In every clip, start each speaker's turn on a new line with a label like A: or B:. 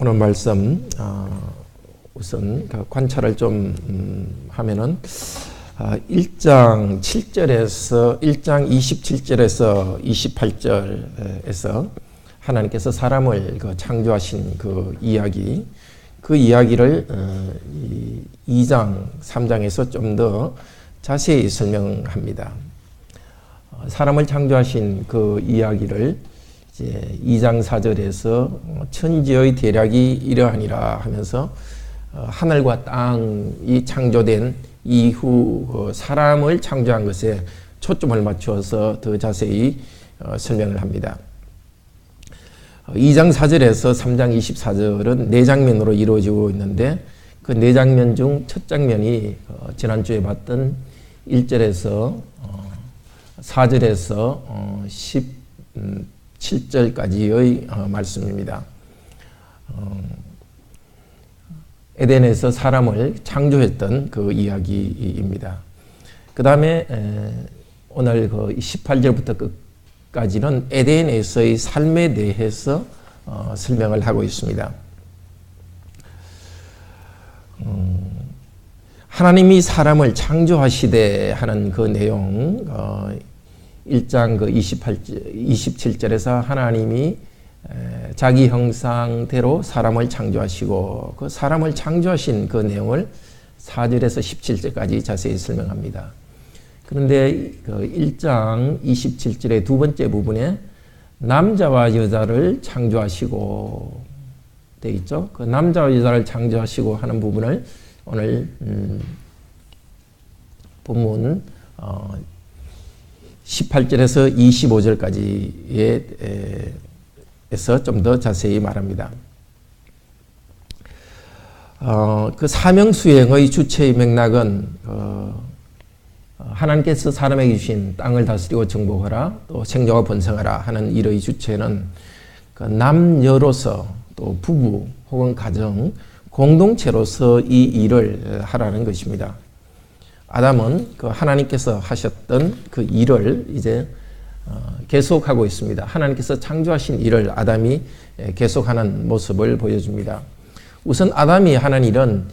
A: 오늘 말씀 우선 관찰을 좀 하면은 1장 7절에서 1장 27절에서 28절에서 하나님께서 사람을 창조하신 그 이야기를 2장 3장에서 좀 더 자세히 설명합니다. 사람을 창조하신 그 이야기를 이제 2장 4절에서 천지의 대략이 이러하니라 하면서 하늘과 땅이 창조된 이후 사람을 창조한 것에 초점을 맞추어서 더 자세히 설명을 합니다. 2장 4절에서 3장 24절은 네 장면으로 이루어지고 있는데 그 네 장면 중 첫 장면이 지난주에 봤던 1절에서 4절에서 17절까지의 말씀입니다. 에덴에서 사람을 창조했던 그 이야기입니다. 그 다음에 오늘 그 18절부터 끝까지는 에덴에서의 삶에 대해서 설명을 하고 있습니다. 하나님이 사람을 창조하시되 하는 그 내용 1장 그 27절에서 하나님이 자기 형상대로 사람을 창조하시고 그 사람을 창조하신 그 내용을 4절에서 17절까지 자세히 설명합니다. 그런데 그 1장 27절의 두 번째 부분에 남자와 여자를 창조하시고 되어 있죠. 그 남자와 여자를 창조하시고 하는 부분을 오늘 본문 18절에서 25절까지에서 좀 더 자세히 말합니다. 그 사명수행의 주체의 맥락은 하나님께서 사람에게 주신 땅을 다스리고 정복하라 또 생존과 번성하라 하는 일의 주체는 그 남녀로서 또 부부 혹은 가정 공동체로서 이 일을 하라는 것입니다. 아담은 그 하나님께서 하셨던 그 일을 이제 계속하고 있습니다. 하나님께서 창조하신 일을 아담이 계속하는 모습을 보여줍니다. 우선 아담이 하는 일은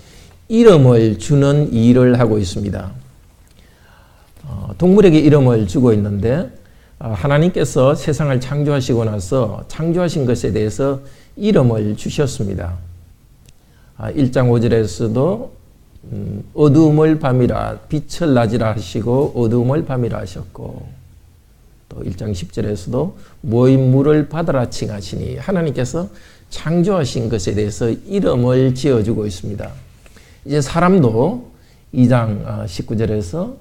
A: 이름을 주는 일을 하고 있습니다. 동물에게 이름을 주고 있는데 하나님께서 세상을 창조하시고 나서 창조하신 것에 대해서 이름을 주셨습니다. 1장 5절에서도 어두움을 밤이라 빛을 낮이라 하시고 어두움을 밤이라 하셨고 또 1장 10절에서도 모인 물을 바다라 칭하시니 하나님께서 창조하신 것에 대해서 이름을 지어주고 있습니다. 이제 사람도 2장 19절에서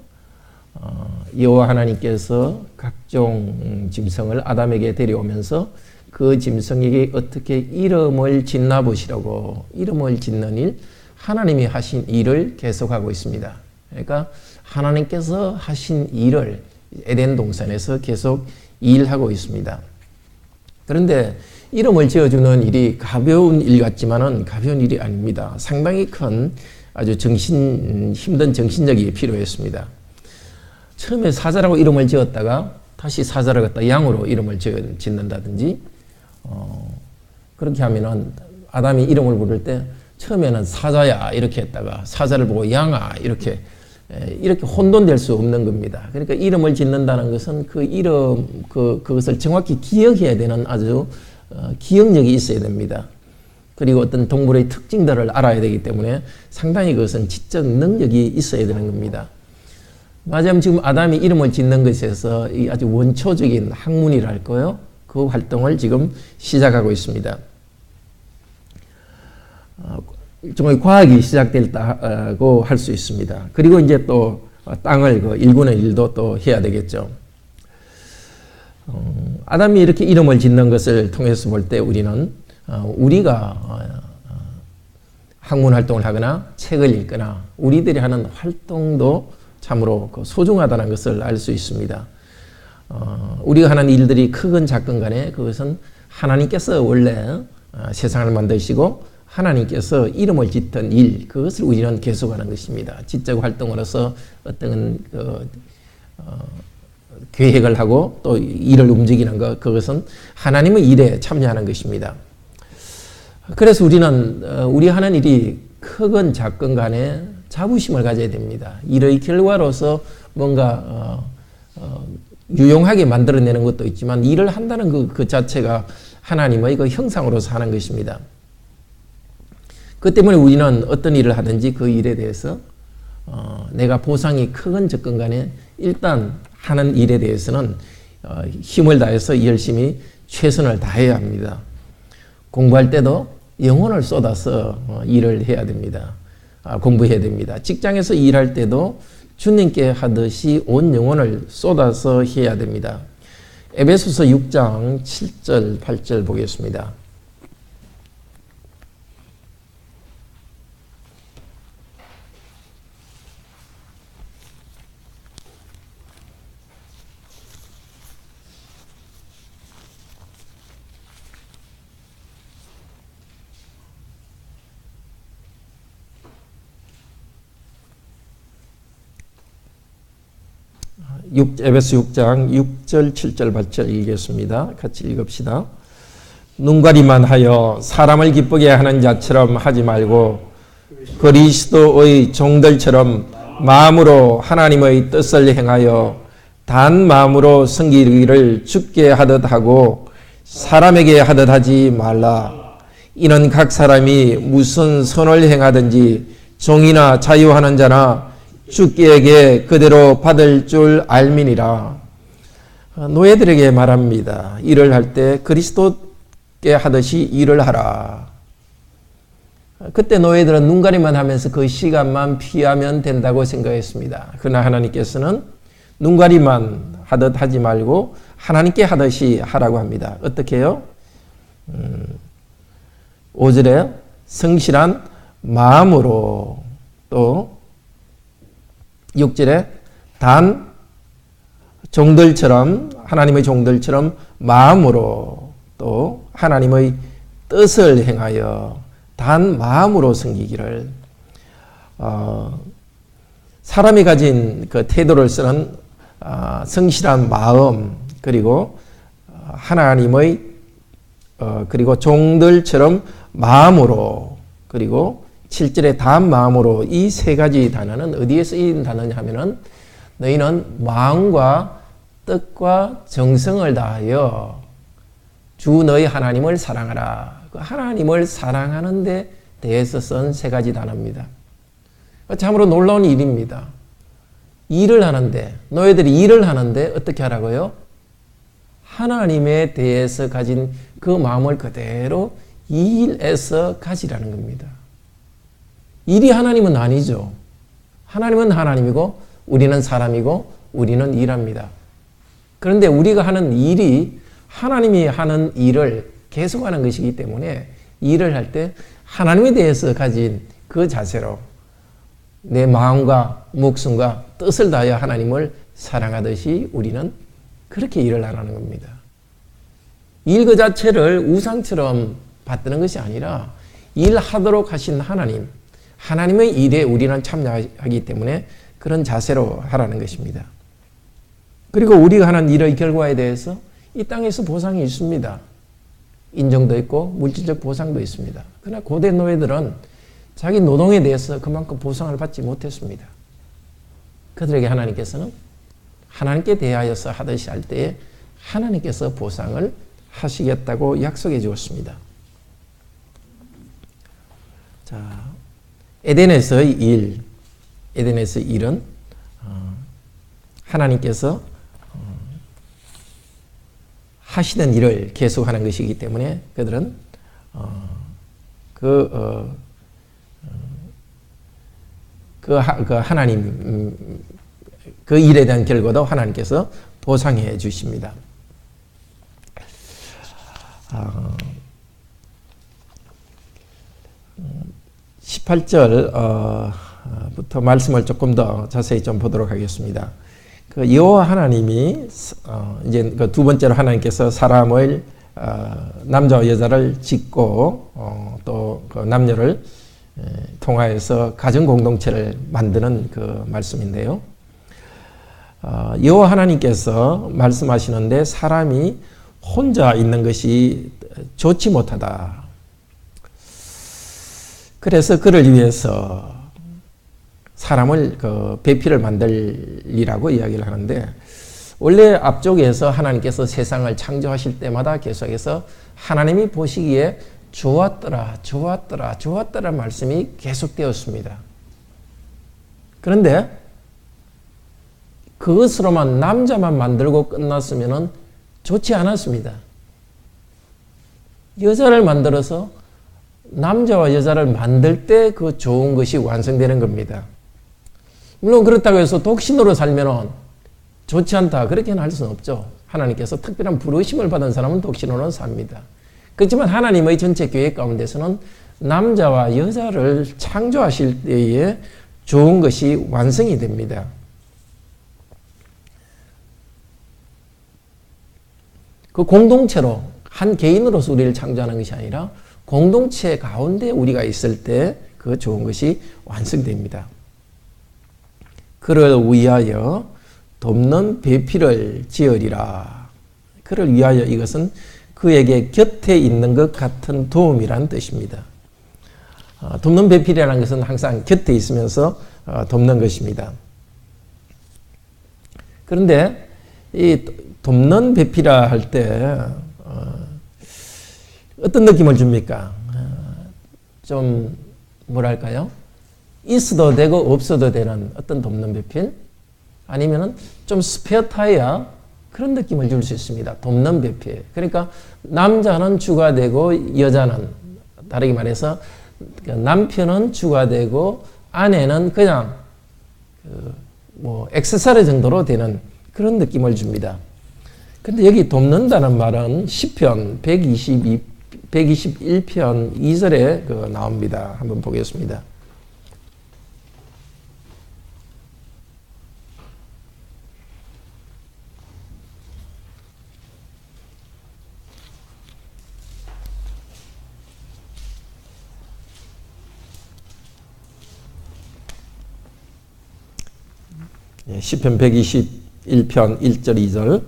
A: 여호와 하나님께서 각종 짐승을 아담에게 데려오면서 그 짐승에게 어떻게 이름을 짓나 보시라고 이름을 짓는 일 하나님이 하신 일을 계속하고 있습니다. 그러니까 하나님께서 하신 일을 에덴 동산에서 계속 일하고 있습니다. 그런데 이름을 지어주는 일이 가벼운 일 같지만은 가벼운 일이 아닙니다. 상당히 큰 아주 힘든 정신력이 필요했습니다. 처음에 사자라고 이름을 지었다가 다시 사자를 갖다 양으로 이름을 짓는다든지 그렇게 하면은 아담이 이름을 부를 때 처음에는 사자야 이렇게 했다가 사자를 보고 양아 이렇게 혼돈될 수 없는 겁니다. 그러니까 이름을 짓는다는 것은 그 이름 그것을 정확히 기억해야 되는 아주 기억력이 있어야 됩니다. 그리고 어떤 동물의 특징들을 알아야 되기 때문에 상당히 그것은 지적 능력이 있어야 되는 겁니다. 맞으면 지금 아담이 이름을 짓는 것에서 아주 원초적인 학문이랄까요? 그 활동을 지금 시작하고 있습니다. 일종의 과학이 시작됐다고 할 수 있습니다. 그리고 이제 또 땅을 일구는 일도 또 해야 되겠죠. 아담이 이렇게 이름을 짓는 것을 통해서 볼 때 우리는 우리가 학문 활동을 하거나 책을 읽거나 우리들이 하는 활동도 참으로 소중하다는 것을 알 수 있습니다. 우리가 하는 일들이 크건 작건 간에 그것은 하나님께서 원래 세상을 만드시고 하나님께서 이름을 짓던 일, 그것을 우리는 계속하는 것입니다. 지적 활동으로서 어떤 계획을 하고 또 일을 움직이는 것, 그것은 하나님의 일에 참여하는 것입니다. 그래서 우리는 우리 하는 일이 크건 작건 간에 자부심을 가져야 됩니다. 일의 결과로서 뭔가 유용하게 만들어내는 것도 있지만 일을 한다는 그 자체가 하나님의 그 형상으로서 하는 것입니다. 그 때문에 우리는 어떤 일을 하든지 그 일에 대해서 내가 보상이 크건 적건 간에 일단 하는 일에 대해서는 힘을 다해서 열심히 최선을 다해야 합니다. 공부할 때도 영혼을 쏟아서 일을 해야 됩니다. 공부해야 됩니다. 직장에서 일할 때도 주님께 하듯이 온 영혼을 쏟아서 해야 됩니다. 에베소서 6장 7절 8절 보겠습니다. 에베소 6장 6절 7절 8절 읽겠습니다. 같이 읽읍시다. 눈가리만 하여 사람을 기쁘게 하는 자처럼 하지 말고 그리스도의 종들처럼 마음으로 하나님의 뜻을 행하여 단 마음으로 섬기기를 주께 하듯 하고 사람에게 하듯 하지 말라. 이는 각 사람이 무슨 선을 행하든지 종이나 자유하는 자나 주께에게 그대로 받을 줄 알미니라. 노예들에게 말합니다. 일을 할 때 그리스도께 하듯이 일을 하라. 그때 노예들은 눈가리만 하면서 그 시간만 피하면 된다고 생각했습니다. 그러나 하나님께서는 눈가리만 하듯 하지 말고 하나님께 하듯이 하라고 합니다. 어떻게 해요? 5절에 성실한 마음으로, 또 6절에 단 종들처럼, 하나님의 종들처럼 마음으로, 또 하나님의 뜻을 행하여 단 마음으로 섬기기를. 사람이 가진 그 태도를 쓰는 성실한 마음, 그리고 하나님의 그리고 종들처럼 마음으로, 그리고 7절에 단 마음으로, 이 세 가지 단어는 어디에 쓰인 단어냐 하면은 너희는 마음과 뜻과 정성을 다하여 주 너희 하나님을 사랑하라. 그 하나님을 사랑하는 데 대해서 쓴 세 가지 단어입니다. 참으로 놀라운 일입니다. 일을 하는데, 너희들이 일을 하는데 어떻게 하라고요? 하나님에 대해서 가진 그 마음을 그대로 이 일에서 가지라는 겁니다. 일이 하나님은 아니죠. 하나님은 하나님이고 우리는 사람이고 우리는 일합니다. 그런데 우리가 하는 일이 하나님이 하는 일을 계속하는 것이기 때문에 일을 할 때 하나님에 대해서 가진 그 자세로 내 마음과 목숨과 뜻을 다하여 하나님을 사랑하듯이 우리는 그렇게 일을 하라는 겁니다. 일 그 자체를 우상처럼 받드는 것이 아니라 일하도록 하신 하나님, 하나님의 일에 우리는 참여하기 때문에 그런 자세로 하라는 것입니다. 그리고 우리가 하는 일의 결과에 대해서 이 땅에서 보상이 있습니다. 인정도 있고 물질적 보상도 있습니다. 그러나 고대 노예들은 자기 노동에 대해서 그만큼 보상을 받지 못했습니다. 그들에게 하나님께서는 하나님께 대하여서 하듯이 할 때에 하나님께서 보상을 하시겠다고 약속해 주었습니다. 자, 에덴에서의 일, 에덴에서의 일은 하나님께서 하시는 일을 계속하는 것이기 때문에 그들은 하나님 그 일에 대한 결과도 하나님께서 보상해 주십니다. 18절부터 말씀을 조금 더 자세히 좀 보도록 하겠습니다. 그 여호와 하나님이 이제 그 두 번째로 하나님께서 사람을 남자와 여자를 짓고 또 그 남녀를 통하여서 가정 공동체를 만드는 그 말씀인데요. 여호와 하나님께서 말씀하시는데 사람이 혼자 있는 것이 좋지 못하다. 그래서 그를 위해서 사람을 배필을 만들리라고 이야기를 하는데, 원래 앞쪽에서 하나님께서 세상을 창조하실 때마다 계속해서 하나님이 보시기에 좋았더라, 좋았더라, 좋았더라 말씀이 계속되었습니다. 그런데 그것으로만 남자만 만들고 끝났으면 좋지 않았습니다. 여자를 만들어서 남자와 여자를 만들 때 그 좋은 것이 완성되는 겁니다. 물론 그렇다고 해서 독신으로 살면은 좋지 않다, 그렇게는 할 수는 없죠. 하나님께서 특별한 부르심을 받은 사람은 독신으로 삽니다. 그렇지만 하나님의 전체 계획 가운데서는 남자와 여자를 창조하실 때에 좋은 것이 완성이 됩니다. 그 공동체로, 한 개인으로서 우리를 창조하는 것이 아니라 공동체 가운데 우리가 있을 때 그 좋은 것이 완성됩니다. 그를 위하여 돕는 배필을 지으리라. 그를 위하여, 이것은 그에게 곁에 있는 것 같은 도움이란 뜻입니다. 돕는 배필이라는 것은 항상 곁에 있으면서 돕는 것입니다. 그런데 이 돕는 배필이라 할 때 어떤 느낌을 줍니까? 좀 뭐랄까요? 있어도 되고 없어도 되는 어떤 돕는 배필? 아니면은 좀 스페어 타이어, 그런 느낌을 줄 수 있습니다. 돕는 배필. 그러니까 남자는 주가 되고 여자는, 다르게 말해서 남편은 주가 되고 아내는 그냥 액세서리 정도로 되는 그런 느낌을 줍니다. 근데 여기 돕는다는 말은 시편 121편 2절에 나옵니다. 한번 보겠습니다. 시편 121편 1절 2절,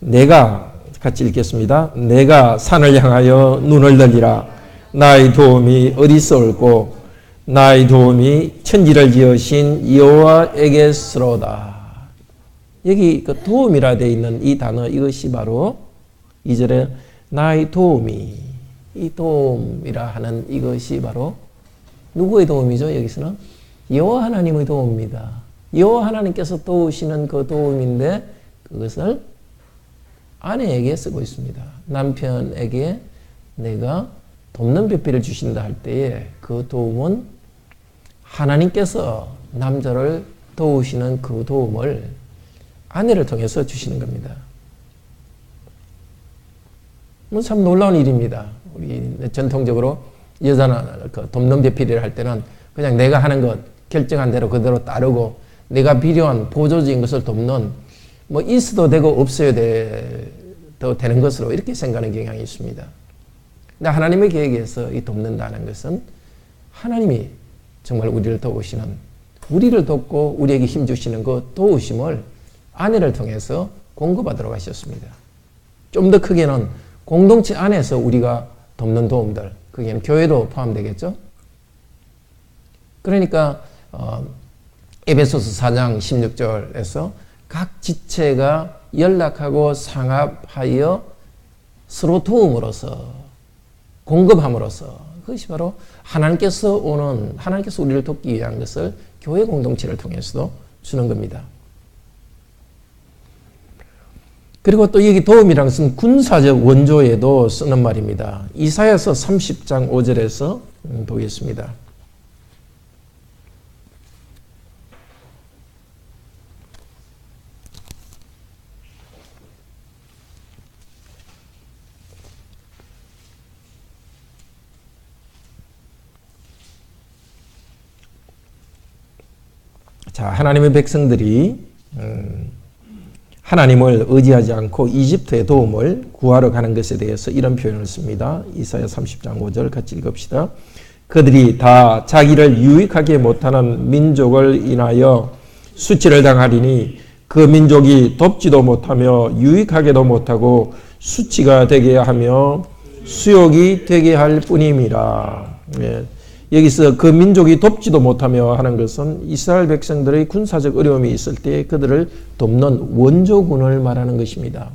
A: 내가 같이 읽겠습니다. 내가 산을 향하여 눈을 들리라. 나의 도움이 어디서 올고 나의 도움이 천지를 지으신 여호와에게서로다. 여기 그 도움이라 되어 있는 이 단어, 이것이 바로 2절에 나의 도움이, 이 도움이라 하는 이것이 바로 누구의 도움이죠? 여기서는 여호와 하나님의 도움입니다. 여호와 하나님께서 도우시는 그 도움인데, 그것을 아내에게 쓰고 있습니다. 남편에게 내가 돕는 배필을 주신다 할 때에 그 도움은 하나님께서 남자를 도우시는 그 도움을 아내를 통해서 주시는 겁니다. 참 놀라운 일입니다. 우리 전통적으로 여자는 돕는 배필을 할 때는 그냥 내가 하는 것 결정한 대로 그대로 따르고, 내가 필요한 보조적인 것을 돕는, 있어도 되고 없어야 되는 것으로 이렇게 생각하는 경향이 있습니다. 근데 하나님의 계획에서 이 돕는다는 것은 하나님이 정말 우리를 도우시는, 우리를 돕고 우리에게 힘주시는 그 도우심을 아내를 통해서 공급하도록 하셨습니다. 좀 더 크게는 공동체 안에서 우리가 돕는 도움들, 거기에는 교회도 포함되겠죠. 그러니까 에베소서 4장 16절에서 각 지체가 연락하고 상합하여 서로 도움으로써, 공급함으로써, 그것이 바로 하나님께서 우리를 돕기 위한 것을 교회 공동체를 통해서도 주는 겁니다. 그리고 또 여기 도움이라는 것은 군사적 원조에도 쓰는 말입니다. 이사야서 30장 5절에서 보겠습니다. 자, 하나님의 백성들이 하나님을 의지하지 않고 이집트의 도움을 구하러 가는 것에 대해서 이런 표현을 씁니다. 이사야 30장 5절 같이 읽읍시다. 그들이 다 자기를 유익하게 못하는 민족을 인하여 수치를 당하리니 그 민족이 돕지도 못하며 유익하게도 못하고 수치가 되게 하며 수욕이 되게 할 뿐임이라. 예. 여기서 그 민족이 돕지도 못하며 하는 것은 이스라엘 백성들의 군사적 어려움이 있을 때 그들을 돕는 원조군을 말하는 것입니다.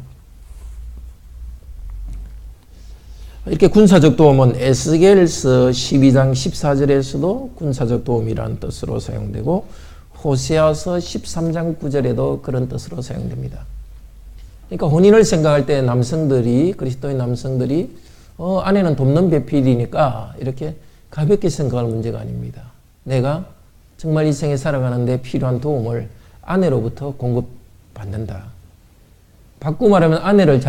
A: 이렇게 군사적 도움은 에스겔서 12장 14절에서도 군사적 도움이라는 뜻으로 사용되고 호세아서 13장 9절에도 그런 뜻으로 사용됩니다. 그러니까 혼인을 생각할 때 남성들이 그리스도인 남성들이 아내는 돕는 배필이니까 이렇게 가볍게 생각할 문제가 아닙니다. 내가 정말 이 생에 살아가는데 필요한 도움을 아내로부터 공급받는다. 바꾸고 말하면 아내를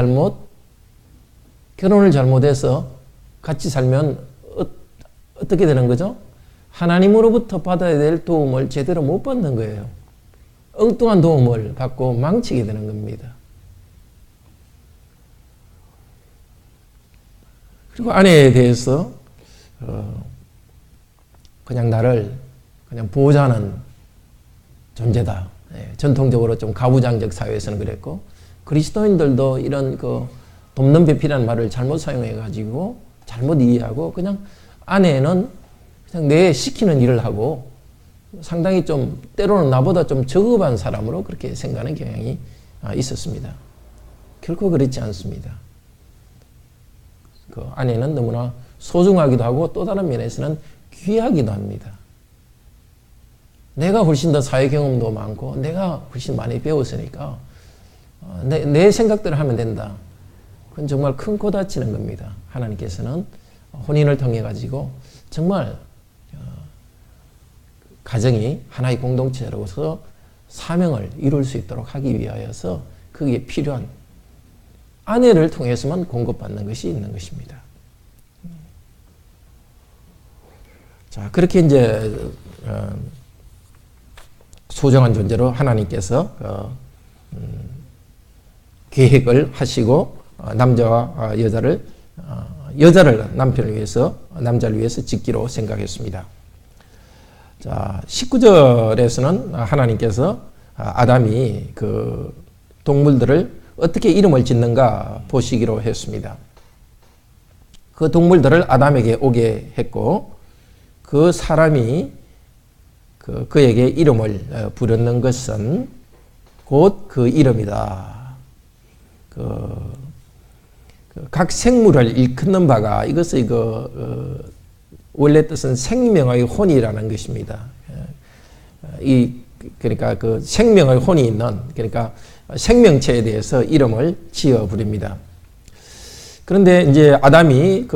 A: 결혼을 잘못해서 같이 살면 어떻게 되는 거죠? 하나님으로부터 받아야 될 도움을 제대로 못 받는 거예요. 엉뚱한 도움을 받고 망치게 되는 겁니다. 그리고 아내에 대해서 그냥 나를 그냥 보호자는 존재다. 전통적으로 좀 가부장적 사회에서는 그랬고 그리스도인들도 이런 돕는 배필이라는 말을 잘못 사용해가지고 잘못 이해하고 그냥 아내는 그냥 내 시키는 일을 하고 상당히 좀 때로는 나보다 좀 저급한 사람으로 그렇게 생각하는 경향이 있었습니다. 결코 그렇지 않습니다. 그 아내는 너무나 소중하기도 하고 또 다른 면에서는 귀하기도 합니다. 내가 훨씬 더 사회 경험도 많고 내가 훨씬 많이 배웠으니까 내 생각대로 하면 된다. 그건 정말 큰 코 다치는 겁니다. 하나님께서는 혼인을 통해 가지고 정말 가정이 하나의 공동체로서 사명을 이룰 수 있도록 하기 위하여서 그게 필요한 아내를 통해서만 공급받는 것이 있는 것입니다. 자, 그렇게 이제 소중한 존재로 하나님께서 계획을 하시고 남자와 여자를 남편을 위해서 남자를 위해서 짓기로 생각했습니다. 자, 19절에서는 하나님께서 아담이 그 동물들을 어떻게 이름을 짓는가 보시기로 했습니다. 그 동물들을 아담에게 오게 했고 그 사람이 그에게 이름을 부르는 것은 곧 그 이름이다. 각 생물을 일컫는 바가 이것의 원래 뜻은 생명의 혼이라는 것입니다. 그러니까 그 생명의 혼이 있는 그러니까 생명체에 대해서 이름을 지어 부릅니다. 그런데 이제 아담이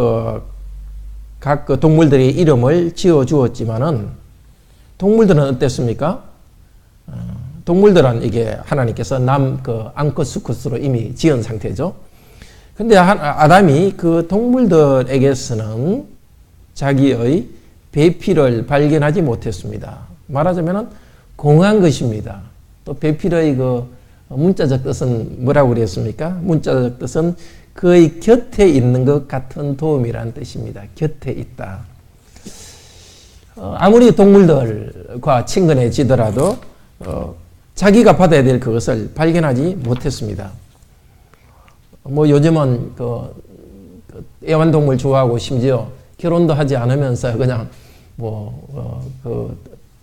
A: 각 동물들의 이름을 지어 주었지만은 동물들은 어땠습니까? 동물들은 이게 하나님께서 앙크수쿠스로 이미 지은 상태죠. 근데 아담이 그 동물들에게서는 자기의 배필을 발견하지 못했습니다. 말하자면 공한 것입니다. 또 배필의 문자적 뜻은 뭐라고 그랬습니까? 문자적 뜻은 그의 곁에 있는 것 같은 도움이라는 뜻입니다. 곁에 있다. 아무리 동물들과 친근해지더라도 자기가 받아야 될 그것을 발견하지 못했습니다. 요즘은 애완동물 좋아하고 심지어 결혼도 하지 않으면서 그냥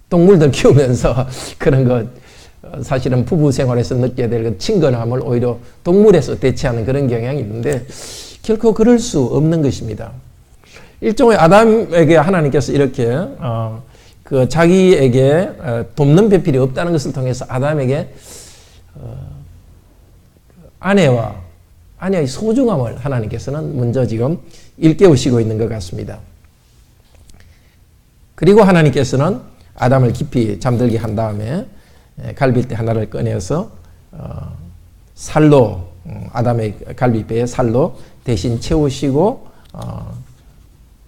A: 동물들 키우면서 그런 것 사실은 부부 생활에서 느껴야 될 친근함을 오히려 동물에서 대체하는 그런 경향이 있는데 결코 그럴 수 없는 것입니다. 일종의 아담에게 하나님께서 이렇게 자기에게 돕는 배필이 없다는 것을 통해서 아담에게 아내의 소중함을 하나님께서는 먼저 지금 일깨우시고 있는 것 같습니다. 그리고 하나님께서는 아담을 깊이 잠들게 한 다음에 갈빗대 하나를 꺼내서 살로 아담의 갈빗배에 살로 대신 채우시고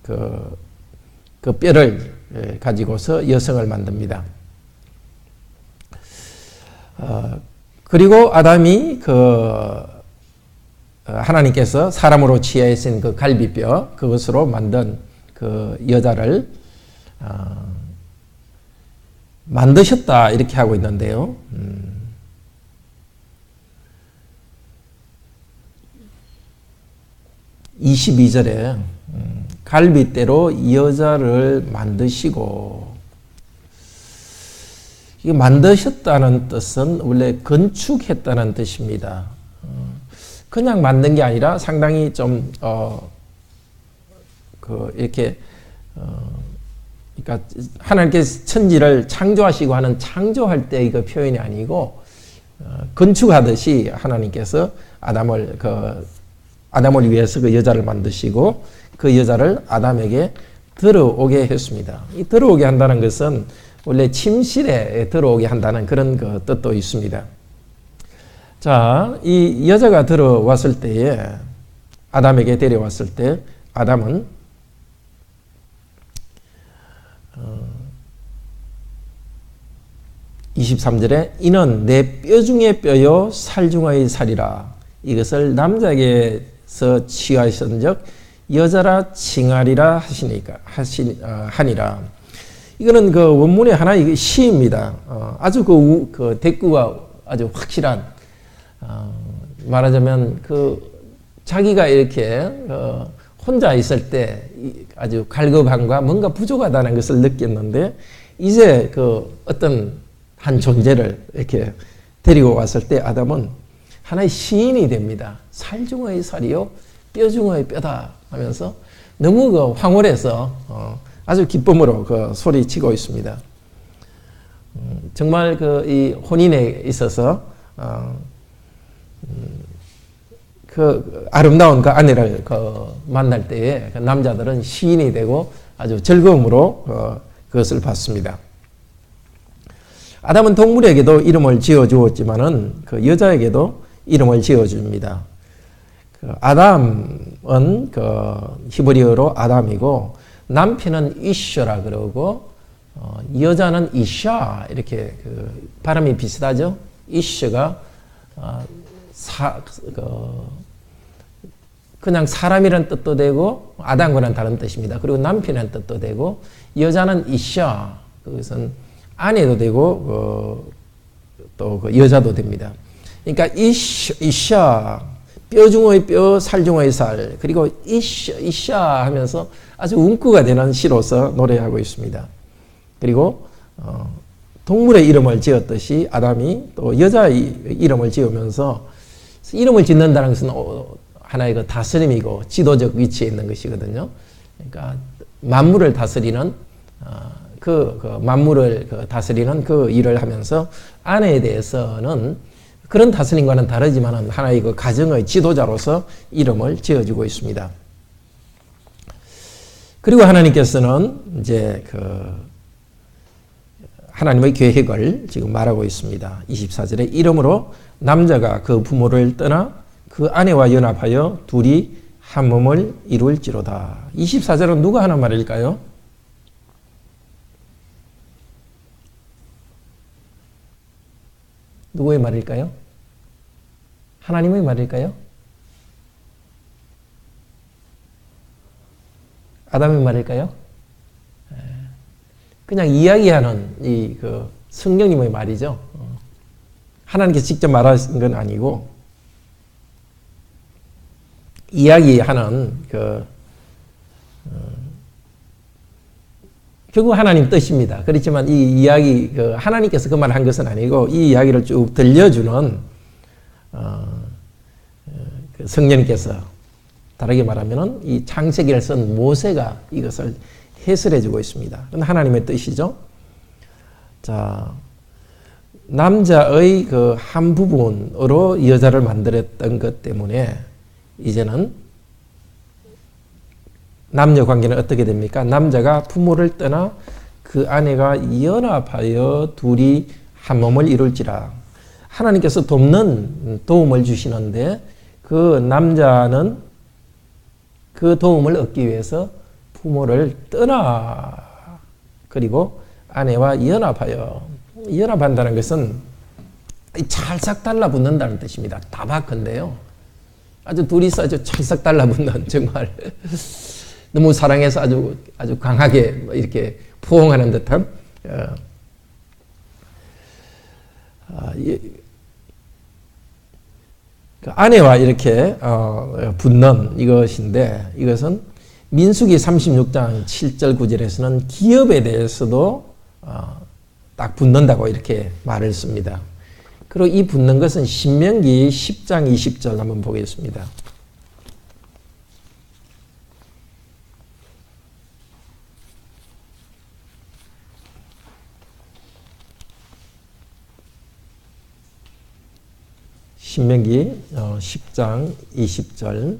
A: 그 뼈를 가지고서 여성을 만듭니다. 그리고 아담이 하나님께서 사람으로 취하신 그 갈비뼈 그것으로 만든 그 여자를 만드셨다 이렇게 하고 있는데요. 22절에 갈빗대로 여자를 만드시고, 이 만드셨다는 뜻은 원래 건축했다는 뜻입니다. 그냥 만든 게 아니라 상당히 좀 이렇게 그러니까 하나님께서 천지를 창조하시고 하는 창조할 때 이거 표현이 아니고 건축하듯이 하나님께서 아담을 위해서 그 여자를 만드시고 그 여자를 아담에게 들어오게 했습니다. 이 들어오게 한다는 것은 원래 침실에 들어오게 한다는 그런 그 뜻도 있습니다. 자, 이 여자가 들어왔을 때에 아담에게 데려왔을 때 아담은 23절에 이는 내 뼈 중에 뼈요 살 중의 살이라 이것을 남자에게서 취하신즉 여자라 칭하리라 하니라. 이거는 그 원문의 하나의 시입니다. 아주 그 대꾸가 아주 확실한, 말하자면 자기가 이렇게 혼자 있을 때 아주 갈급함과 뭔가 부족하다는 것을 느꼈는데 이제 어떤 한 존재를 이렇게 데리고 왔을 때 아담은 하나의 시인이 됩니다. 살 중의 살이요 뼈 중의 뼈다 하면서 너무 황홀해서 아주 기쁨으로 소리치고 있습니다. 정말 이 혼인에 있어서 아름다운 그 아내를 만날 때에 남자들은 시인이 되고 아주 즐거움으로 그것을 받습니다. 아담은 동물에게도 이름을 지어 주었지만은 그 여자에게도 이름을 지어 줍니다. 아담은 히브리어로 아담이고 남편은 이셔라 그러고 여자는 이샤 이렇게 발음이 비슷하죠. 이셔가 그냥 사람이라는 뜻도 되고 아담과는 다른 뜻입니다. 그리고 남편이라는 뜻도 되고 여자는 이샤 그것은 아내도 되고 또 여자도 됩니다. 그러니까 이샤 뼈 중의 뼈, 살 중의 살, 그리고 이샤 하면서 아주 움꾸가 되는 시로서 노래하고 있습니다. 그리고 동물의 이름을 지었듯이 아담이 또 여자의 이름을 지으면서 이름을 짓는다는 것은 하나의 그 다스림이고 지도적 위치에 있는 것이거든요. 그러니까 만물을 다스리는 만물을 다스리는 그 일을 하면서 아내에 대해서는 그런 다스림과는 다르지만 하나의 그 가정의 지도자로서 이름을 지어주고 있습니다. 그리고 하나님께서는 이제 하나님의 계획을 지금 말하고 있습니다. 24절에 이러므로 남자가 그 부모를 떠나 그 아내와 연합하여 둘이 한 몸을 이룰지로다. 24절은 누가 하는 말일까요? 누구의 말일까요? 하나님의 말일까요? 아담의 말일까요? 그냥 이야기하는 성령님의 말이죠. 하나님께서 직접 말하신 건 아니고 이야기하는 결국 하나님 뜻입니다. 그렇지만 이 이야기 하나님께서 그 말을 한 것은 아니고 이 이야기를 쭉 들려주는 성령님께서 다르게 말하면은 이 창세기를 쓴 모세가 이것을 해설해주고 있습니다. 그건 하나님의 뜻이죠. 자, 남자의 한 부분으로 여자를 만들었던 것 때문에 이제는 남녀 관계는 어떻게 됩니까? 남자가 부모를 떠나 그 아내가 연합하여 둘이 한 몸을 이룰지라. 하나님께서 도움을 주시는데 그 남자는 그 도움을 얻기 위해서 부모를 떠나 그리고 아내와 연합한다는 것은 찰싹 달라붙는다는 뜻입니다. 다바컨대요. 아주 둘이서 아주 찰싹 달라붙는 정말 너무 사랑해서 아주 강하게 이렇게 포옹하는 듯한 아내와 이렇게 붙는 이것인데 이것은 민수기 36장 7절 9절에서는 기업에 대해서도 딱 붙는다고 이렇게 말을 씁니다. 그리고 이 붙는 것은 신명기 10장 20절 한번 보겠습니다. 신명기 10장 20절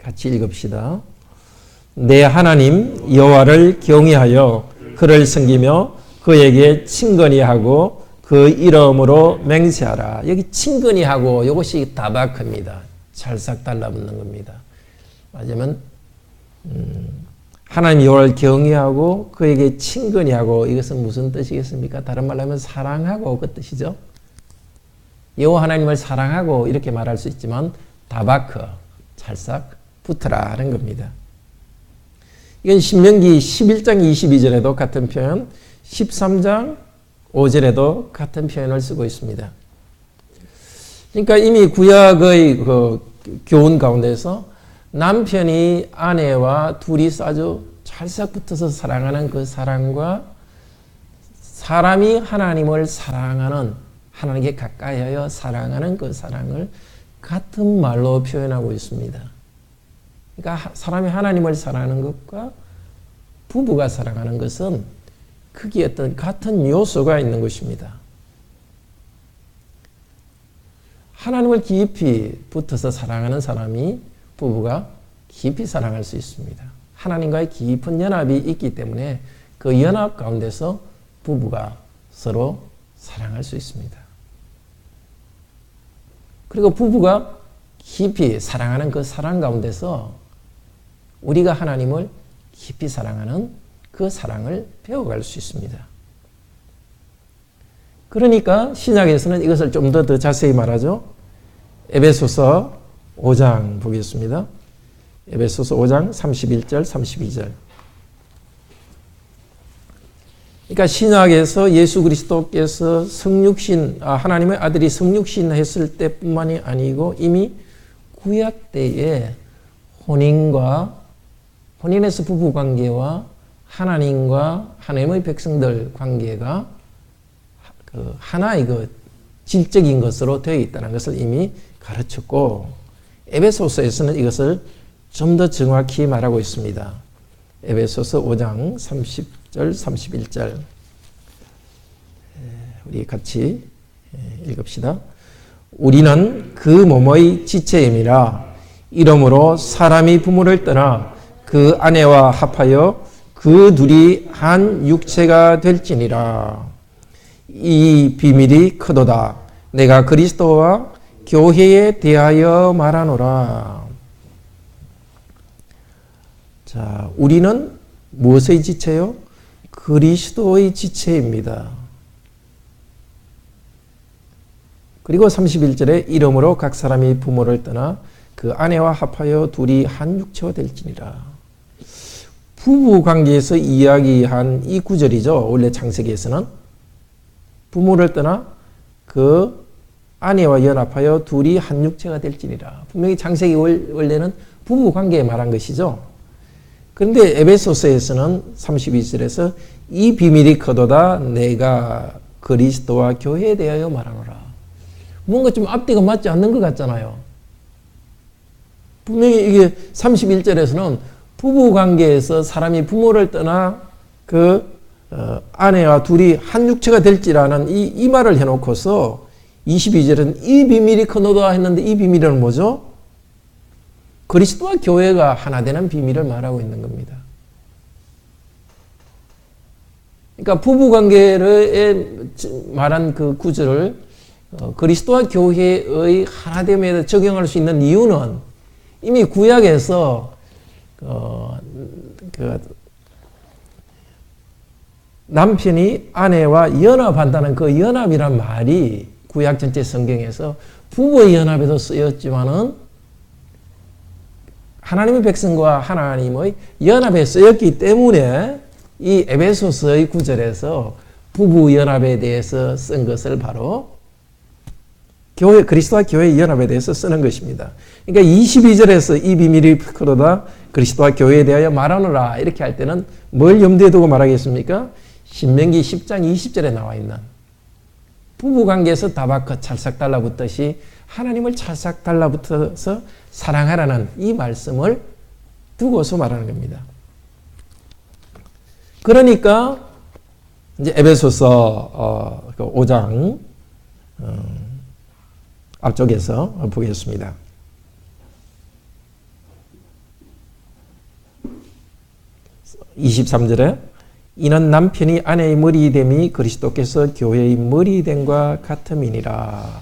A: 같이 읽읍시다. 내 하나님 여호와를 경외하여 그를 섬기며 그에게 친근히 하고 그 이름으로 맹세하라. 여기 친근히 하고 이것이 다박입니다. 찰싹 달라붙는 겁니다. 맞으면 하나님 여호와를 경외하고 그에게 친근히 하고 이것은 무슨 뜻이겠습니까? 다른 말로 하면 사랑하고 그 뜻이죠. 여호와 하나님을 사랑하고 이렇게 말할 수 있지만 다바크 찰싹 붙어라 하는 겁니다. 이건 신명기 11장 22절에도 같은 표현, 13장 5절에도 같은 표현을 쓰고 있습니다. 그러니까 이미 구약의 그 교훈 가운데서 남편이 아내와 둘이서 아주 찰싹 붙어서 사랑하는 그 사랑과 사람이 하나님을 사랑하는 하나님께 가까이하여 사랑하는 그 사랑을 같은 말로 표현하고 있습니다. 그러니까 사람이 하나님을 사랑하는 것과 부부가 사랑하는 것은 크게 어떤 같은 요소가 있는 것입니다. 하나님을 깊이 붙어서 사랑하는 사람이 부부가 깊이 사랑할 수 있습니다. 하나님과의 깊은 연합이 있기 때문에 그 연합 가운데서 부부가 서로 사랑할 수 있습니다. 그리고 부부가 깊이 사랑하는 그 사랑 가운데서 우리가 하나님을 깊이 사랑하는 그 사랑을 배워갈 수 있습니다. 그러니까 신약에서는 이것을 좀 더 자세히 말하죠. 에베소서 5장 보겠습니다. 에베소서 5장 31절 32절. 그러니까 신약에서 예수 그리스도께서 성육신, 하나님의 아들이 성육신 했을 때뿐만이 아니고 이미 구약 때에 혼인에서 부부 관계와 하나님과 하나님의 백성들 관계가 그 하나의 그 질적인 것으로 되어 있다는 것을 이미 가르쳤고, 에베소서에서는 이것을 좀 더 정확히 말하고 있습니다. 에베소서 5장 30절 31절 우리 같이 읽읍시다. 우리는 그 몸의 지체임이라. 이러므로 사람이 부모를 떠나 그 아내와 합하여 그 둘이 한 육체가 될지니라. 이 비밀이 크도다. 내가 그리스도와 교회에 대하여 말하노라. 자, 우리는 무엇의 지체요? 그리스도의 지체입니다. 그리고 31절에 이러므로 각 사람이 부모를 떠나 그 아내와 합하여 둘이 한 육체가 될지니라. 부부 관계에서 이야기한 이 구절이죠. 원래 창세기에서는 부모를 떠나 그 아내와 연합하여 둘이 한 육체가 될지니라. 분명히 창세기 원래는 부부 관계에 말한 것이죠. 그런데 에베소서에서는 32절에서 이 비밀이 크도다. 내가 그리스도와 교회에 대하여 말하노라. 뭔가 좀 앞뒤가 맞지 않는 것 같잖아요. 분명히 이게 31절에서는 부부 관계에서 사람이 부모를 떠나 그 아내와 둘이 한 육체가 될지라는 이 말을 해놓고서 22절은 이 비밀이 크도다 했는데 이 비밀은 뭐죠? 그리스도와 교회가 하나 되는 비밀을 말하고 있는 겁니다. 그러니까 부부관계를 말한 그 구절을 그리스도와 교회의 하나됨에 적용할 수 있는 이유는 이미 구약에서 남편이 아내와 연합한다는 그 연합이란 말이 구약 전체 성경에서 부부의 연합에도 쓰였지만은 하나님의 백성과 하나님의 연합에 쓰였기 때문에 이 에베소서의 구절에서 부부 연합에 대해서 쓴 것을 바로 교회, 그리스도와 교회의 연합에 대해서 쓰는 것입니다. 그러니까 22절에서 이 비밀이 크로다 그리스도와 교회에 대하여 말하노라 이렇게 할 때는 뭘 염두에 두고 말하겠습니까? 신명기 10장 20절에 나와 있는 부부관계에서 다바컷 찰싹 달라붙듯이 하나님을 찰싹 달라붙어서 사랑하라는 이 말씀을 두고서 말하는 겁니다. 그러니까 이제 에베소서 5장 앞쪽에서 보겠습니다. 23절에 이는 남편이 아내의 머리됨이 그리스도께서 교회의 머리됨과 같음이니라.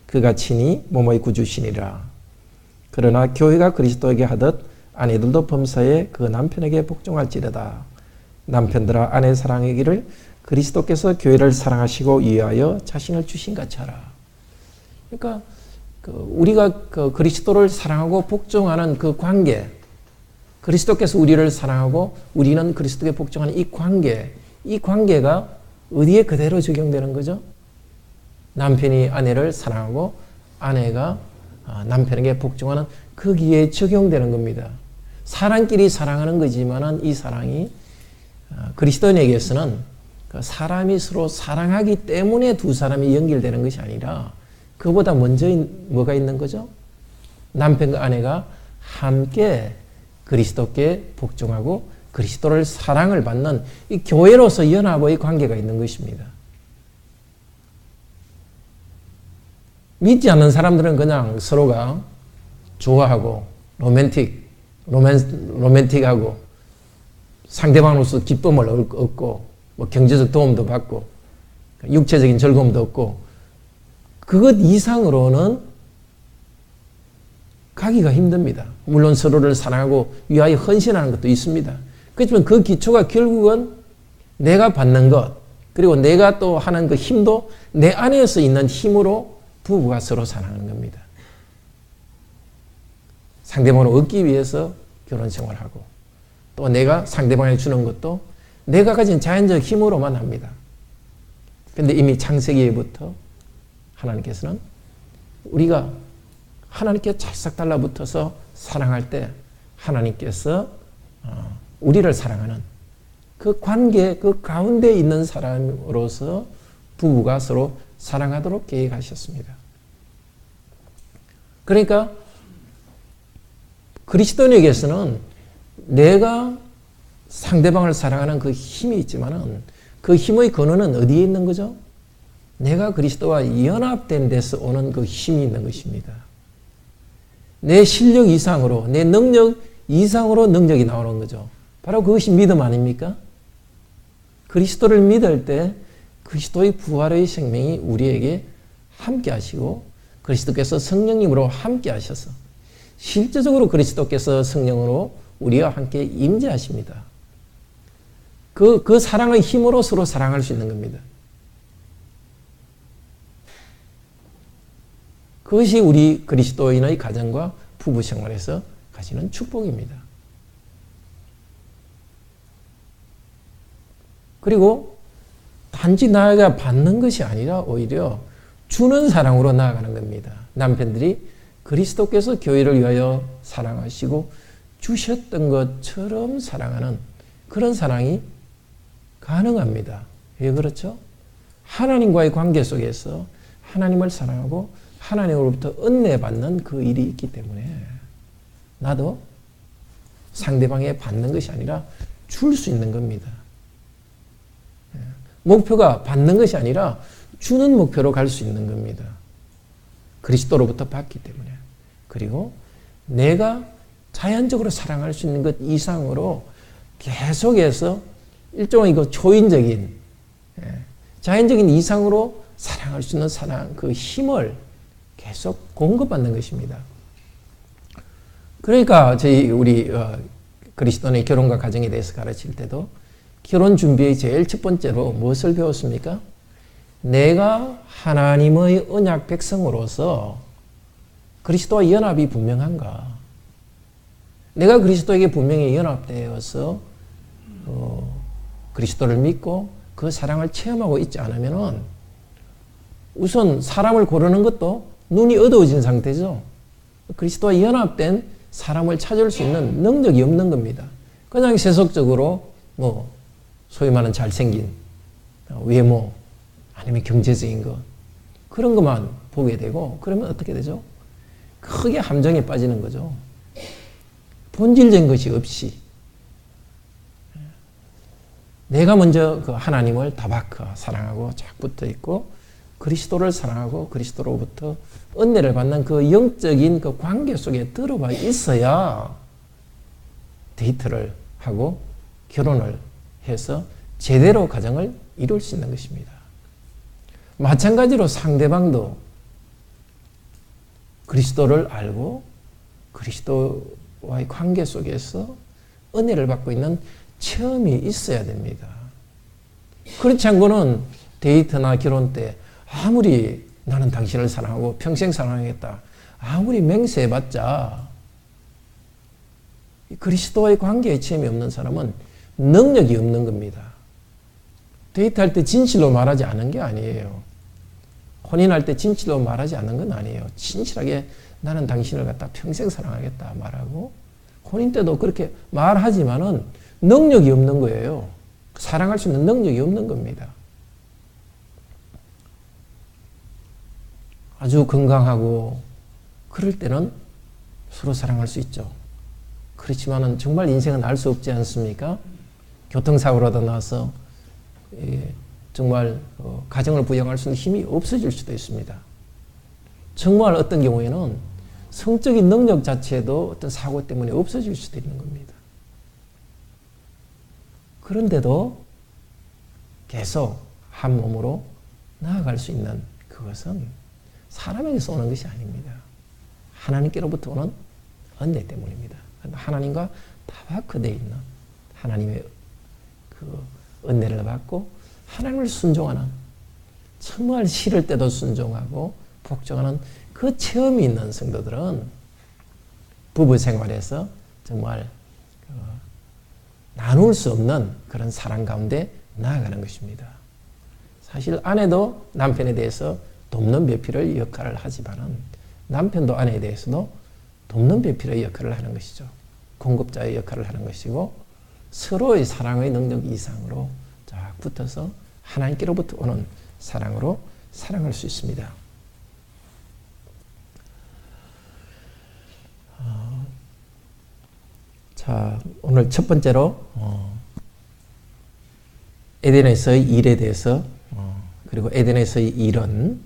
A: 그가 친히 몸의 구주시니라. 그러나 교회가 그리스도에게 하듯 아내들도 범사에 그 남편에게 복종할지어다. 남편들아 아내 사랑하기를 그리스도께서 교회를 사랑하시고 위하여 자신을 주신 같이 하라. 그러니까 우리가 그리스도를 사랑하고 복종하는 그 관계, 그리스도께서 우리를 사랑하고 우리는 그리스도께 복종하는 이 관계가 어디에 그대로 적용되는 거죠? 남편이 아내를 사랑하고 아내가 남편에게 복종하는 거기에 적용되는 겁니다. 사람끼리 사랑하는 거지만은 이 사랑이 그리스도인에게서는 사람이 서로 사랑하기 때문에 두 사람이 연결되는 것이 아니라 그보다 먼저 뭐가 있는 거죠? 남편과 아내가 함께 그리스도께 복종하고 그리스도를 사랑을 받는 이 교회로서 연합의 관계가 있는 것입니다. 믿지 않는 사람들은 그냥 서로가 좋아하고 로맨틱하고 상대방으로서 기쁨을 얻고 뭐 경제적 도움도 받고 육체적인 즐거움도 얻고 그것 이상으로는 가기가 힘듭니다. 물론 서로를 사랑하고 위하여 헌신하는 것도 있습니다. 그렇지만 그 기초가 결국은 내가 받는 것 그리고 내가 또 하는 그 힘도 내 안에서 있는 힘으로 부부가 서로 사랑하는 겁니다. 상대방을 얻기 위해서 결혼 생활하고 또 내가 상대방에게 주는 것도 내가 가진 자연적 힘으로만 합니다. 그런데 이미 창세기에부터 하나님께서는 우리가 하나님께 찰싹 달라붙어서 사랑할 때 하나님께서 우리를 사랑하는 그 관계, 그 가운데 있는 사람으로서 부부가 서로 사랑하도록 계획하셨습니다. 그러니까 그리스도인에게서는 내가 상대방을 사랑하는 그 힘이 있지만은 그 힘의 근원은 어디에 있는 거죠? 내가 그리스도와 연합된 데서 오는 그 힘이 있는 것입니다. 내 실력 이상으로, 내 능력 이상으로 능력이 나오는 거죠. 바로 그것이 믿음 아닙니까? 그리스도를 믿을 때 그리스도의 부활의 생명이 우리에게 함께 하시고 그리스도께서 성령님으로 함께 하셔서 실제적으로 그리스도께서 성령으로 우리와 함께 임재하십니다. 그 사랑의 힘으로 서로 사랑할 수 있는 겁니다. 그것이 우리 그리스도인의 가정과 부부 생활에서 가지는 축복입니다. 그리고 단지 나아가 받는 것이 아니라 오히려 주는 사랑으로 나아가는 겁니다. 남편들이 그리스도께서 교회를 위하여 사랑하시고 주셨던 것처럼 사랑하는 그런 사랑이 가능합니다. 왜 그렇죠? 하나님과의 관계 속에서 하나님을 사랑하고 하나님으로부터 은혜받는 그 일이 있기 때문에 나도 상대방에 받는 것이 아니라 줄 수 있는 겁니다. 목표가 받는 것이 아니라 주는 목표로 갈 수 있는 겁니다. 그리스도로부터 받기 때문에. 그리고 내가 자연적으로 사랑할 수 있는 것 이상으로 계속해서 일종의 그 초인적인 자연적인 이상으로 사랑할 수 있는 사랑 그 힘을 계속 공급받는 것입니다. 그러니까 우리 그리스도인의 결혼과 가정에 대해서 가르칠 때도 결혼 준비의 제일 첫 번째로 무엇을 배웠습니까? 내가 하나님의 언약 백성으로서 그리스도와 연합이 분명한가? 내가 그리스도에게 분명히 연합되어서 그리스도를 믿고 그 사랑을 체험하고 있지 않으면 우선 사람을 고르는 것도 눈이 어두워진 상태죠. 그리스도와 연합된 사람을 찾을 수 있는 능력이 없는 겁니다. 그냥 세속적으로 소위 말하는 잘생긴 외모 아니면 경제적인 것 그런 것만 보게 되고 그러면 어떻게 되죠? 크게 함정에 빠지는 거죠. 본질적인 것이 없이 내가 먼저 그 하나님을 다바크 사랑하고 쫙 붙어 있고 그리스도를 사랑하고 그리스도로부터 은혜를 받는 그 영적인 그 관계 속에 들어가 있어야 데이트를 하고 결혼을 해서 제대로 가정을 이룰 수 있는 것입니다. 마찬가지로 상대방도 그리스도를 알고 그리스도와의 관계 속에서 은혜를 받고 있는 체험이 있어야 됩니다. 그렇지 않고는 데이트나 결혼 때 아무리 나는 당신을 사랑하고 평생 사랑하겠다 아무리 맹세해봤자 그리스도와의 관계에 체험이 없는 사람은 능력이 없는 겁니다. 데이트할 때 진실로 말하지 않은 게 아니에요. 혼인할 때 진실로 말하지 않는 건 아니에요. 진실하게 나는 당신을 갖다 평생 사랑하겠다 말하고 혼인 때도 그렇게 말하지만은 능력이 없는 거예요. 사랑할 수 있는 능력이 없는 겁니다. 아주 건강하고 그럴 때는 서로 사랑할 수 있죠. 그렇지만은 정말 인생은 알 수 없지 않습니까? 교통사고라도 나서 정말 가정을 부양할 수 있는 힘이 없어질 수도 있습니다. 정말 어떤 경우에는 성적인 능력 자체도 어떤 사고 때문에 없어질 수도 있는 겁니다. 그런데도 계속 한 몸으로 나아갈 수 있는 그것은 사람에게서 오는 것이 아닙니다. 하나님께로부터 오는 은혜 때문입니다. 하나님과 다바크되어 있는 하나님의 그 은혜를 받고 하나님을 순종하는 정말 싫을 때도 순종하고 복종하는 그 체험이 있는 성도들은 부부 생활에서 정말 나눌 수 없는 그런 사랑 가운데 나아가는 것입니다. 사실 아내도 남편에 대해서 돕는 배필의 역할을 하지만은 남편도 아내에 대해서도 돕는 배필의 역할을 하는 것이죠. 공급자의 역할을 하는 것이고 서로의 사랑의 능력 이상으로 쫙 붙어서 하나님께로부터 오는 사랑으로 사랑할 수 있습니다. 자, 오늘 첫 번째로 에덴에서의 일에 대해서 그리고 에덴에서의 일은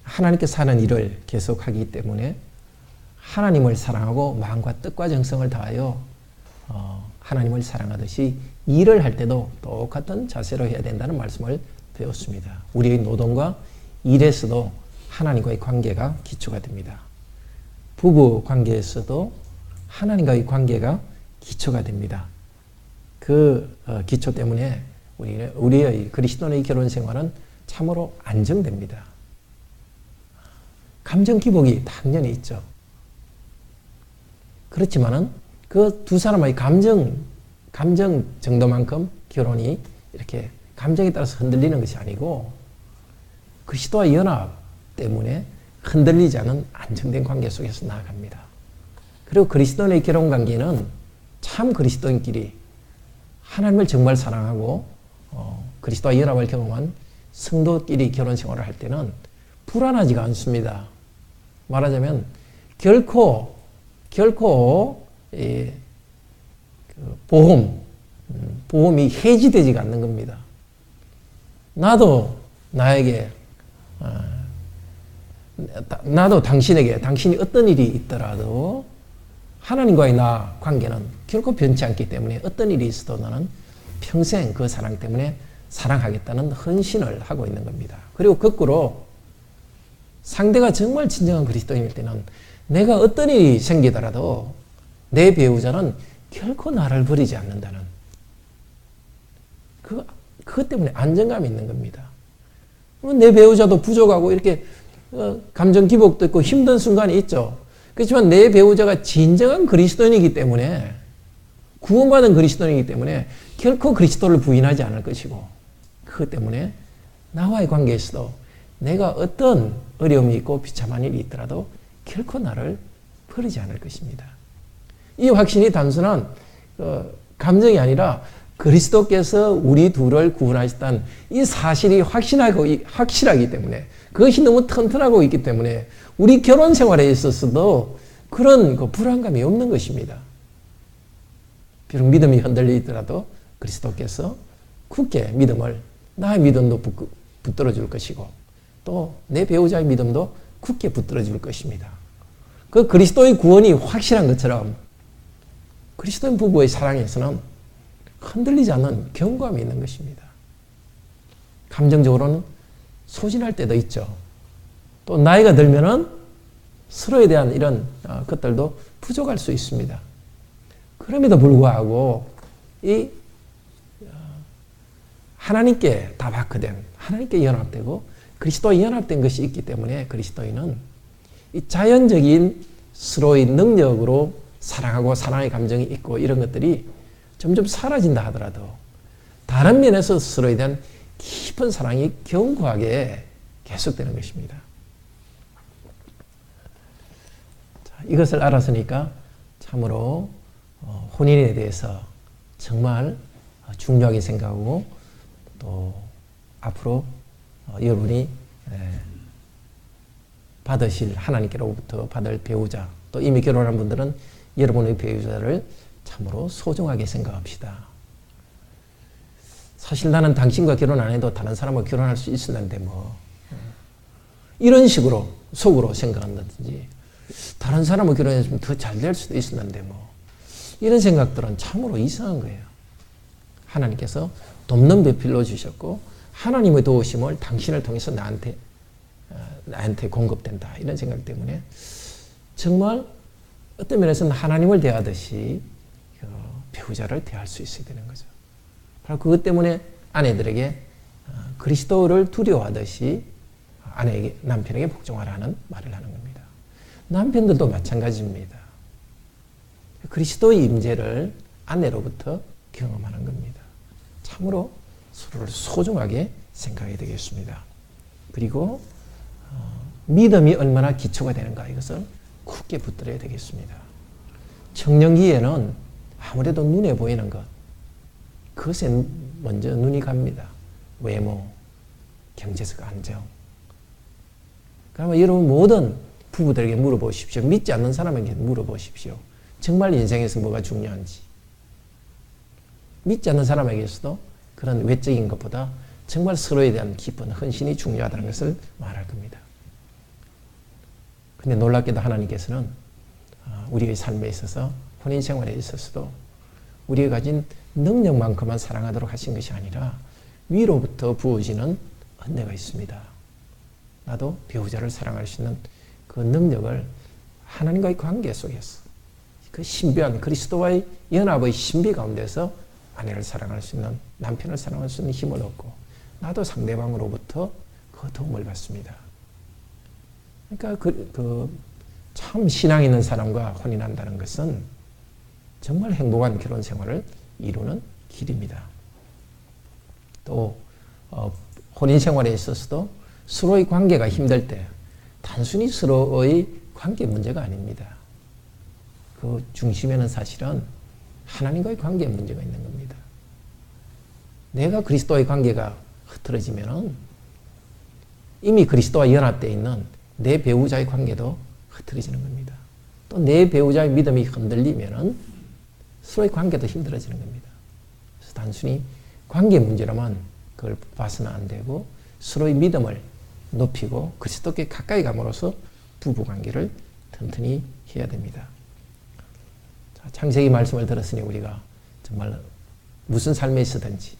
A: 하나님께서 하는 일을 계속하기 때문에 하나님을 사랑하고 마음과 뜻과 정성을 다하여 하나님을 사랑하듯이 일을 할 때도 똑같은 자세로 해야 된다는 말씀을 배웠습니다. 우리의 노동과 일에서도 하나님과의 관계가 기초가 됩니다. 부부 관계에서도 하나님과의 관계가 기초가 됩니다. 그 기초 때문에 우리의 그리스도인의 결혼 생활은 참으로 안정됩니다. 감정 기복이 당연히 있죠. 그렇지만은 그 두 사람의 감정 정도만큼 결혼이 이렇게 감정에 따라서 흔들리는 것이 아니고 그리스도와 연합 때문에 흔들리지 않은 안정된 관계 속에서 나아갑니다. 그리고 그리스도인의 결혼 관계는 참 그리스도인끼리 하나님을 정말 사랑하고 그리스도와 연합을 경험한 성도끼리 결혼 생활을 할 때는 불안하지가 않습니다. 말하자면 결코 보험이 해지되지가 않는 겁니다. 나도 당신에게 당신이 어떤 일이 있더라도 하나님과의 나 관계는 결코 변치 않기 때문에 어떤 일이 있어도 나는 평생 그 사랑 때문에 사랑하겠다는 헌신을 하고 있는 겁니다. 그리고 거꾸로 상대가 정말 진정한 그리스도인일 때는 내가 어떤 일이 생기더라도 내 배우자는 결코 나를 버리지 않는다는 그것 때문에 안정감이 있는 겁니다. 내 배우자도 부족하고 이렇게 감정 기복도 있고 힘든 순간이 있죠. 그렇지만 내 배우자가 진정한 그리스도인이기 때문에 구원받은 그리스도인이기 때문에 결코 그리스도를 부인하지 않을 것이고 그것 때문에 나와의 관계에서도 내가 어떤 어려움이 있고 비참한 일이 있더라도 결코 나를 버리지 않을 것입니다. 이 확신이 단순한 감정이 아니라 그리스도께서 우리 둘을 구원하셨다는 이 사실이 확실하기 때문에, 그것이 너무 튼튼하고 있기 때문에 우리 결혼 생활에 있어서도 그런 불안감이 없는 것입니다. 비록 믿음이 흔들리더라도 그리스도께서 굳게 나의 믿음도 붙들어 줄 것이고 또 내 배우자의 믿음도 굳게 붙들어 줄 것입니다. 그 그리스도의 구원이 확실한 것처럼 그리스도인 부부의 사랑에서는 흔들리지 않는 견고함이 있는 것입니다. 감정적으로는 소진할 때도 있죠. 또 나이가 들면은 서로에 대한 이런 것들도 부족할 수 있습니다. 그럼에도 불구하고 이 하나님께 다 바크된, 하나님께 연합되고 그리스도와 연합된 것이 있기 때문에 그리스도인은 이 자연적인 서로의 능력으로 사랑하고 사랑의 감정이 있고 이런 것들이 점점 사라진다 하더라도 다른 면에서 서로에 대한 깊은 사랑이 견고하게 계속되는 것입니다. 자, 이것을 알았으니까 참으로 혼인에 대해서 정말 중요하게 생각하고 또 앞으로 여러분이 받으실 하나님께로부터 받을 배우자, 또 이미 결혼한 분들은 여러분의 배우자를 참으로 소중하게 생각합시다. 사실 나는 당신과 결혼 안 해도 다른 사람과 결혼할 수 있었는데 이런 식으로 속으로 생각한다든지, 다른 사람과 결혼했으면 더 잘 될 수도 있었는데 이런 생각들은 참으로 이상한 거예요. 하나님께서 돕는 배필로 주셨고 하나님의 도우심을 당신을 통해서 나한테 공급된다, 이런 생각 때문에 정말 어떤 면에서는 하나님을 대하듯이 배우자를 대할 수 있어야 되는 거죠. 바로 그것 때문에 아내들에게 그리스도를 두려워하듯이 남편에게 복종하라는 말을 하는 겁니다. 남편들도 마찬가지입니다. 그리스도의 임재를 아내로부터 경험하는 겁니다. 참으로 서로를 소중하게 생각해야 되겠습니다. 그리고 믿음이 얼마나 기초가 되는가, 이것을 굳게 붙들어야 되겠습니다. 청년기에는 아무래도 눈에 보이는 것, 그것에 먼저 눈이 갑니다. 외모, 경제적 안정. 그러면 여러분 모든 부부들에게 물어보십시오. 믿지 않는 사람에게 물어보십시오. 정말 인생에서 뭐가 중요한지. 믿지 않는 사람에게서도 그런 외적인 것보다 정말 서로에 대한 깊은 헌신이 중요하다는 것을 말할 겁니다. 근데 놀랍게도 하나님께서는 우리의 삶에 있어서, 혼인 생활에 있어서도 우리가 가진 능력만큼만 사랑하도록 하신 것이 아니라 위로부터 부어지는 은혜가 있습니다. 나도 배우자를 사랑할 수 있는 그 능력을 하나님과의 관계 속에서, 그 신비한 그리스도와의 연합의 신비 가운데서 아내를 사랑할 수 있는, 남편을 사랑할 수 있는 힘을 얻고 나도 상대방으로부터 그 도움을 받습니다. 그러니까 참 신앙 있는 사람과 혼인한다는 것은 정말 행복한 결혼 생활을 이루는 길입니다. 또 혼인 생활에 있어서도 서로의 관계가 힘들 때 단순히 서로의 관계 문제가 아닙니다. 그 중심에는 사실은 하나님과의 관계 문제가 있는 겁니다. 내가 그리스도와의 관계가 흐트러지면 이미 그리스도와 연합되어 있는 내 배우자의 관계도 흐트러지는 겁니다. 또 내 배우자의 믿음이 흔들리면 서로의 관계도 힘들어지는 겁니다. 그래서 단순히 관계 문제로만 그걸 봐서는 안 되고 서로의 믿음을 높이고 그리스도께 가까이 감으로써 부부관계를 튼튼히 해야 됩니다. 창세기 말씀을 들었으니 우리가 정말 무슨 삶에 있어든지,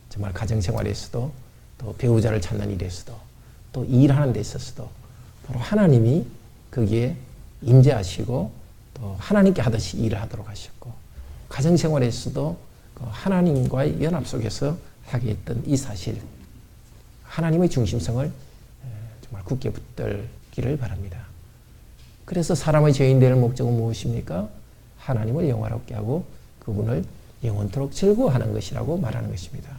A: 정말 가정생활에서도 또 배우자를 찾는 일에서도 또 일하는 데 있어서도 바로 하나님이 거기에 임재하시고 또 하나님께 하듯이 일을 하도록 하셨고, 가정생활에서도 하나님과의 연합 속에서 하게 했던 이 사실, 하나님의 중심성을 정말 굳게 붙들기를 바랍니다. 그래서 사람의 죄인 되는 목적은 무엇입니까? 하나님을 영화롭게 하고 그분을 영원토록 즐거워하는 것이라고 말하는 것입니다.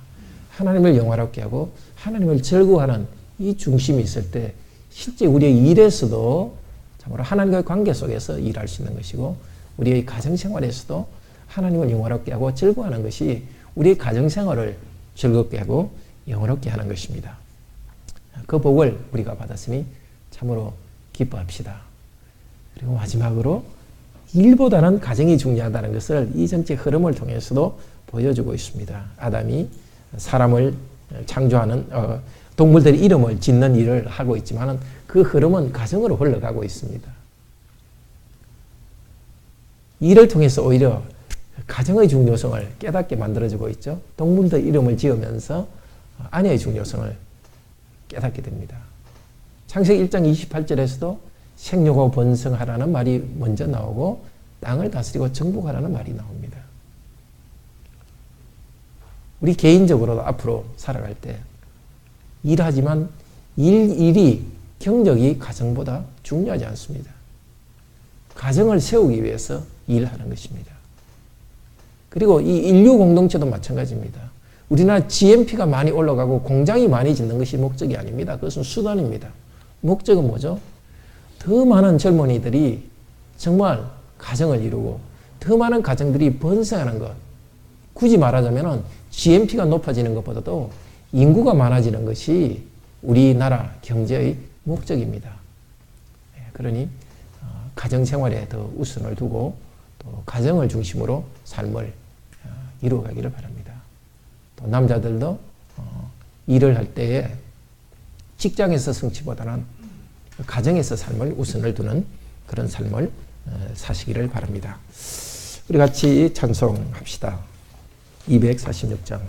A: 하나님을 영화롭게 하고 하나님을 즐거워하는 이 중심이 있을 때 실제 우리의 일에서도 참으로 하나님과의 관계 속에서 일할 수 있는 것이고 우리의 가정생활에서도 하나님을 영화롭게 하고 즐거워하는 것이 우리의 가정생활을 즐겁게 하고 영화롭게 하는 것입니다. 그 복을 우리가 받았으니 참으로 기뻐합시다. 그리고 마지막으로 일보다는 가정이 중요하다는 것을 이 전체 흐름을 통해서도 보여주고 있습니다. 아담이 사람을 창조하는 동물들의 이름을 짓는 일을 하고 있지만 그 흐름은 가정으로 흘러가고 있습니다. 이를 통해서 오히려 가정의 중요성을 깨닫게 만들어주고 있죠. 동물들 이름을 지으면서 아내의 중요성을 깨닫게 됩니다. 창세기 1장 28절에서도 생육하고 번성하라는 말이 먼저 나오고 땅을 다스리고 정복하라는 말이 나옵니다. 우리 개인적으로도 앞으로 살아갈 때 일하지만 일이 경력이 가정보다 중요하지 않습니다. 가정을 세우기 위해서 일하는 것입니다. 그리고 이 인류 공동체도 마찬가지입니다. 우리나라 GNP가 많이 올라가고 공장이 많이 짓는 것이 목적이 아닙니다. 그것은 수단입니다. 목적은 뭐죠? 더 많은 젊은이들이 정말 가정을 이루고 더 많은 가정들이 번성하는 것. 굳이 말하자면 GNP가 높아지는 것보다도 인구가 많아지는 것이 우리나라 경제의 목적입니다. 그러니 가정생활에 더 우선을 두고 또 가정을 중심으로 삶을 이루어가기를 바랍니다. 또 남자들도 일을 할 때에 직장에서 성취보다는 가정에서 삶을 우선을 두는 그런 삶을 사시기를 바랍니다. 우리 같이 찬송합시다. 246장